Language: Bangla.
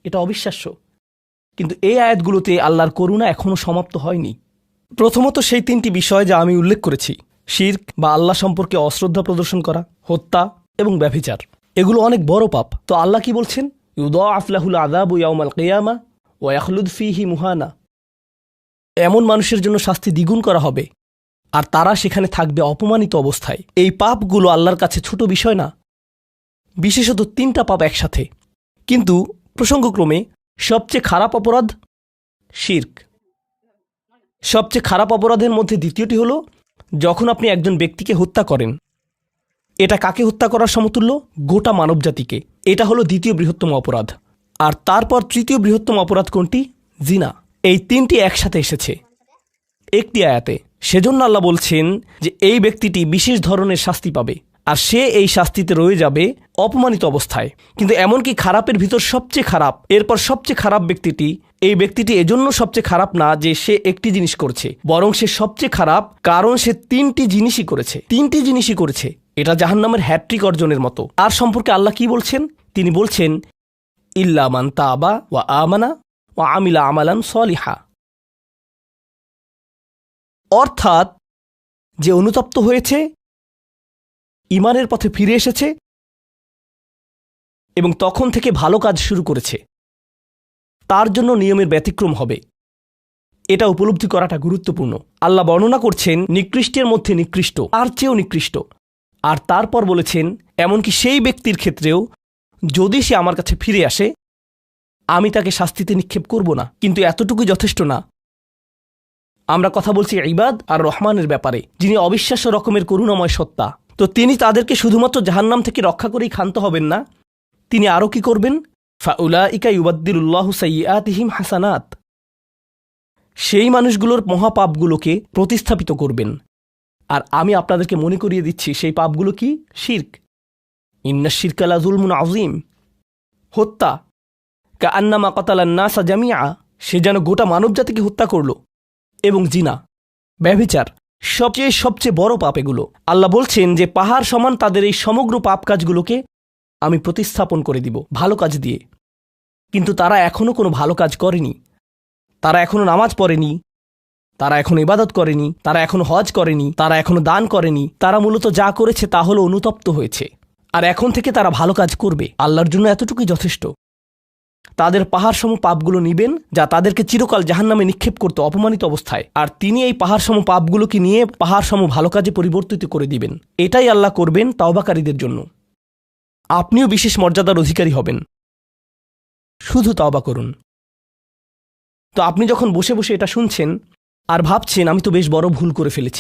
এটা অবিশ্বাস্য। কিন্তু এই আয়াতগুলোতে আল্লাহর করুণা এখনও সমাপ্ত হয়নি। প্রথমত সেই তিনটি বিষয় যা আমি উল্লেখ করেছি, শিরক বা আল্লাহ সম্পর্কে অশ্রদ্ধা প্রদর্শন করা, হত্যা এবং ব্যভিচার, এগুলো অনেক বড় পাপ। তো আল্লাহ কি বলছেন? ইউদাআফ লাহুল আযাবু ইয়াউমাল কিয়ামা ওয়া ইয়াখলুদ ফীহি মুহানা। এমন মানুষের জন্য শাস্তি দ্বিগুণ করা হবে আর তারা সেখানে থাকবে অপমানিত অবস্থায়। এই পাপগুলো আল্লাহর কাছে ছোট বিষয় না, বিশেষত তিনটা পাপ একসাথে। কিন্তু প্রসঙ্গক্রমে সবচেয়ে খারাপ অপরাধ শিরক। সবচেয়ে খারাপ অপরাধের মধ্যে দ্বিতীয়টি হলো যখন আপনি একজন ব্যক্তিকে হত্যা করেন। এটা কাকে হত্যা করার সমতুল্য? গোটা মানবজাতিকে। এটা হলো দ্বিতীয় বৃহত্তম অপরাধ। আর তারপর তৃতীয় বৃহত্তম অপরাধ কোনটি? জিনা। এই তিনটি একসাথে এসেছে একটি আয়াতে। সেজন্য আল্লাহ বলছেন যে এই ব্যক্তিটি বিশেষ ধরনের শাস্তি পাবে আর সে এই শাস্তিতে রয়ে যাবে অপমানিত অবস্থায়। কিন্তু এমনকি খারাপের ভিতর সবচেয়ে খারাপ, এরপর সবচেয়ে খারাপ ব্যক্তিটি, এই ব্যক্তিটি এজন্য সবচেয়ে খারাপ না যে সে একটি জিনিস করছে, বরং সে সবচেয়ে খারাপ কারণ সে তিনটি জিনিসই করেছে। এটা জাহান্নামের হ্যাট্রিক অর্জনের মতো। আর সম্পর্কে আল্লাহ কি বলছেন? তিনি বলছেন ইল্লা মান তাবা ওয়া আমানা ওয়া আমিলা আমালান সলিহা। অর্থাৎ যে অনুতপ্ত হয়েছে, ঈমানের পথে ফিরে এসেছে এবং তখন থেকে ভালো কাজ শুরু করেছে, তার জন্য নিয়মের ব্যতিক্রম হবে। এটা উপলব্ধি করাটা গুরুত্বপূর্ণ। আল্লাহ বর্ণনা করছেন নিকৃষ্টের মধ্যে নিকৃষ্ট, আর চেয়েও নিকৃষ্ট। আর তারপর বলেছেন এমনকি সেই ব্যক্তির ক্ষেত্রেও যদি সে আমার কাছে ফিরে আসে আমি তাকে শাস্তিতে নিক্ষেপ করব না। কিন্তু এতটুকুই যথেষ্ট না। আমরা কথা বলছি ইবাদ আর রহমানের ব্যাপারে, যিনি অবিশ্বাস্য রকমের করুণাময় সত্তা। তো তিনি তাদেরকে শুধুমাত্র জাহান্নাম থেকে রক্ষা করেই ক্ষান্ত হবেন না, তিনি আরও কি করবেন? ফাউলাইকা ইউবাদদিলুল্লাহু সাইয়্যাতিহিম হাসানাত। সেই মানুষগুলোর মহাপাপগুলোকে প্রতিস্থাপিত করবেন। আর আমি আপনাদেরকে মনে করিয়ে দিচ্ছি সেই পাপগুলো কি? শিরক। ইন্নাশ শিরকা লাযুলমুন আযীম। হত্যা, কাআন্নামা কাতালান নাসা জামিআ, সে যেন গোটা মানবজাতিকে হত্যা করল। এবং জিনা, ব্যভিচার, সবচেয়ে বড় পাপ এগুলো। আল্লাহ বলছেন যে পাহাড় সমান তাদের এই সমগ্র পাপ কাজগুলোকে আমি প্রতিস্থাপন করে দিব ভালো কাজ দিয়ে। কিন্তু তারা এখনও কোনো ভালো কাজ করেনি, তারা এখনও নামাজ পড়েনি, তারা এখনো ইবাদত করেনি, তারা এখনো হজ করেনি, তারা এখনো দান করেনি। তারা মূলত যা করেছে তা হলো অনুতপ্ত হয়েছে। আর এখন থেকে তারা ভালো কাজ করবে। আল্লাহর জন্য এতটুকুই যথেষ্ট। তাদের পাহাড়সম পাপগুলো নিবেন যা তাদেরকে চিরকাল জাহান্নামে নিক্ষেপ করত অপমানিত অবস্থায়, আর তিনি এই পাহাড়সম পাপগুলোকে নিয়ে পাহাড়সম ভালো কাজে পরিবর্তিত করে দিবেন। এটাই আল্লাহ করবেন তাওবাকারীদের জন্য। আপনিও বিশেষ মর্যাদার অধিকারী হবেন, শুধু তাওবা করুন। তো আপনি যখন বসে বসে এটা শুনছেন আর ভাবছেন আমি তো বেশ বড় ভুল করে ফেলেছি,